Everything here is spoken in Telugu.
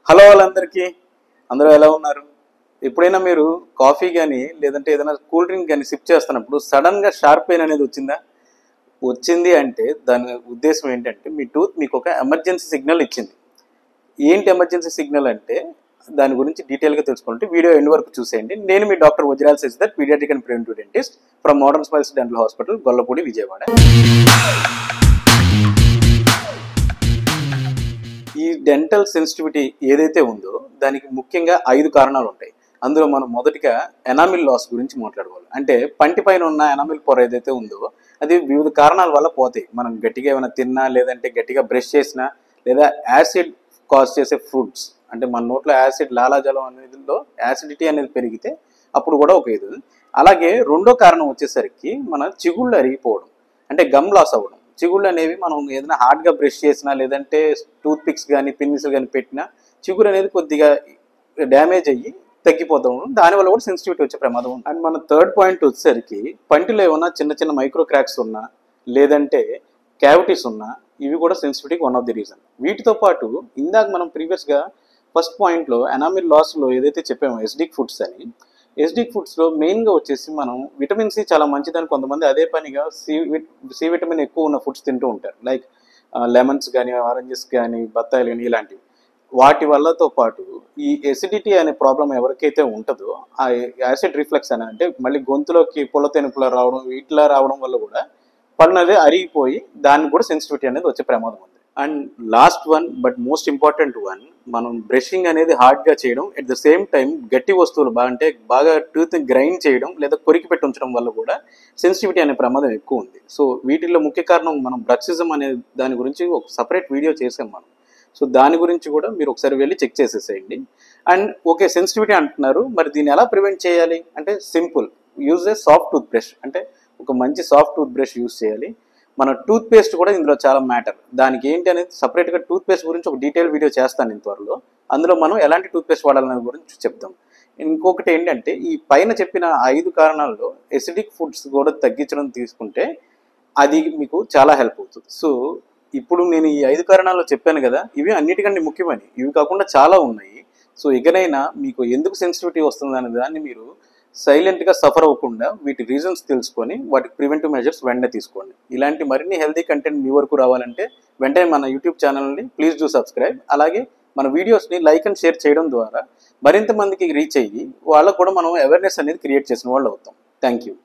హలో వాళ్ళందరికీ, అందరూ ఎలా ఉన్నారు? ఎప్పుడైనా మీరు కాఫీ కానీ లేదంటే ఏదైనా కూల్ డ్రింక్ కానీ సిప్ చేస్తున్నప్పుడు సడన్గా షార్ప్ పెయిన్ అనేది వచ్చిందా? వచ్చింది అంటే దాని ఉద్దేశం ఏంటంటే మీ టూత్ మీకు ఒక ఎమర్జెన్సీ సిగ్నల్ ఇచ్చింది. ఏంటి ఎమర్జెన్సీ సిగ్నల్ అంటే దాని గురించి డీటెయిల్గా తెలుసుకోవాలంటే వీడియో ఎండ్ వరకు చూసేయండి. నేను మీ doctor Vajral Sashidhar, paediatric and preventive dentist from modern smiles dental hospital, Gollapudi, Vijayawada. ఈ డెంటల్ సెన్సిటివిటీ ఏదైతే ఉందో దానికి ముఖ్యంగా 5 కారణాలు ఉంటాయి. అందులో మనం మొదటిగా ఎనామిల్ లాస్ గురించి మాట్లాడుకోవాలి. అంటే పంటి పైన ఉన్న ఎనామిల్ పొర ఏదైతే ఉందో అది వివిధ కారణాల వల్ల పోతాయి. మనం గట్టిగా ఏమైనా తిన్నా, లేదంటే గట్టిగా బ్రష్ చేసినా, లేదా యాసిడ్ కాజ్ చేసే ఫుడ్స్, అంటే మన నోట్లో యాసిడ్ లాలాజలం అనేదిలో యాసిడిటీ అనేది పెరిగితే అప్పుడు కూడా ఒక ఇది. అలాగే రెండో కారణం వచ్చేసరికి మన చిగుళ్ళు అరిగిపోవడం, అంటే గమ్ లాస్ అవ్వడం. చిగుళ్ళు అనేవి మనం ఏదైనా హార్డ్గా బ్రష్ చేసినా, లేదంటే టూత్ పిక్స్ కానీ పిన్నిస్ కానీ పెట్టినా చిగురు అనేది కొద్దిగా డ్యామేజ్ అయ్యి తగ్గిపోతాం. దానివల్ల కూడా సెన్సిటివిటీ వచ్చే ప్రమాదం ఉంది. అండ్ మన థర్డ్ పాయింట్ వచ్చేసరికి పంటిలో ఏమన్నా చిన్న చిన్న మైక్రో క్రాక్స్ ఉన్నా, లేదంటే క్యావిటీస్ ఉన్నా, ఇవి కూడా సెన్సిటివిటీకి వన్ ఆఫ్ ది రీజన్. వీటితో పాటు ఇందాక మనం ప్రీవియస్గా ఫస్ట్ పాయింట్లో ఎనామిల్ లాస్లో ఏదైతే చెప్పామో ఎసిడిక్ ఫుడ్స్ అని, ఎసిడిక్ ఫుడ్స్లో మెయిన్గా వచ్చేసి మనం విటమిన్ సి చాలా మంచిదని కొంతమంది అదే పనిగా సి విటమిన్ ఎక్కువ ఉన్న ఫుడ్స్ తింటూ ఉంటారు. లైక్ లెమన్స్ కానీ, ఆరెంజెస్ కానీ, బత్తాయిలు కానీ, ఇలాంటివి. వాటి వల్లతో పాటు ఈ ఎసిడిటీ అనే ప్రాబ్లం ఎవరికైతే ఉంటుందో ఆ యాసిడ్ రిఫ్లెక్స్ అని, అంటే మళ్ళీ గొంతులోకి పొల తెనుపులా రావడం, ఇట్లా రావడం వల్ల కూడా పన్ను అనేది అరిగిపోయి దానికి కూడా సెన్సిటివిటీ అనేది వచ్చే ప్రమాదం ఉంది. And last one but most important one, మనం బ్రషింగ్ అనేది హార్డ్గా చేయడం, ఎట్ ద సేమ్ టైం గట్టి వస్తువులు బాగా టూత్ గ్రైండ్ చేయడం లేదా కొరికి పెట్టి ఉంచడం వల్ల కూడా సెన్సిటివిటీ అనే ప్రమాదం ఎక్కువ ఉంది. సో వీటిల్లో ముఖ్య కారణం మనం బ్రక్సిజం అనే దాని గురించి ఒక సపరేట్ వీడియో చేసాం మనం. సో దాని గురించి కూడా మీరు ఒకసారి వెళ్ళి చెక్ చేసేసేయండి. అండ్ ఓకే, సెన్సిటివిటీ అంటున్నారు, మరి దీన్ని ఎలా ప్రివెంట్ చేయాలి అంటే simple, use a soft tooth brush. అంటే ఒక మంచి సాఫ్ట్ టూత్ బ్రష్ యూజ్ చేయాలి. మన టూత్ పేస్ట్ కూడా ఇందులో చాలా మ్యాటర్. దానికి ఏంటి అనేది సపరేట్గా టూత్ పేస్ట్ గురించి ఒక డీటెయిల్ వీడియో చేస్తాను నేను త్వరలో. అందులో మనం ఎలాంటి టూత్ పేస్ట్ వాడాలనే గురించి చెప్తాం. ఇంకొకటి ఏంటంటే ఈ పైన చెప్పిన 5 కారణాల్లో ఎసిడిక్ ఫుడ్స్ కూడా తగ్గించడం తీసుకుంటే అది మీకు చాలా హెల్ప్ అవుతుంది. సో ఇప్పుడు నేను ఈ 5 కారణాల్లో చెప్పాను కదా, ఇవి అన్నిటికంటే ముఖ్యమని. ఇవి కాకుండా చాలా ఉన్నాయి. సో ఇకనైనా మీకు ఎందుకు సెన్సిటివిటీ వస్తుంది అనే దాన్ని మీరు సైలెంట్గా సఫర్ అవ్వకుండా వీటి రీజన్స్ తెలుసుకొని వాటికి ప్రివెంటివ్ మెజర్స్ వెంటనే తీసుకోండి. ఇలాంటి మరిన్ని హెల్తీ కంటెంట్ మీ వరకు రావాలంటే వెంటనే మన యూట్యూబ్ ఛానల్ని ప్లీజ్ డూ సబ్స్క్రైబ్. అలాగే మన వీడియోస్ని లైక్ అండ్ షేర్ చేయడం ద్వారా మరింత మందికి రీచ్ అయ్యి వాళ్ళకు కూడా మనం అవేర్నెస్ అనేది క్రియేట్ చేసిన వాళ్ళు అవుతాం. Thank you.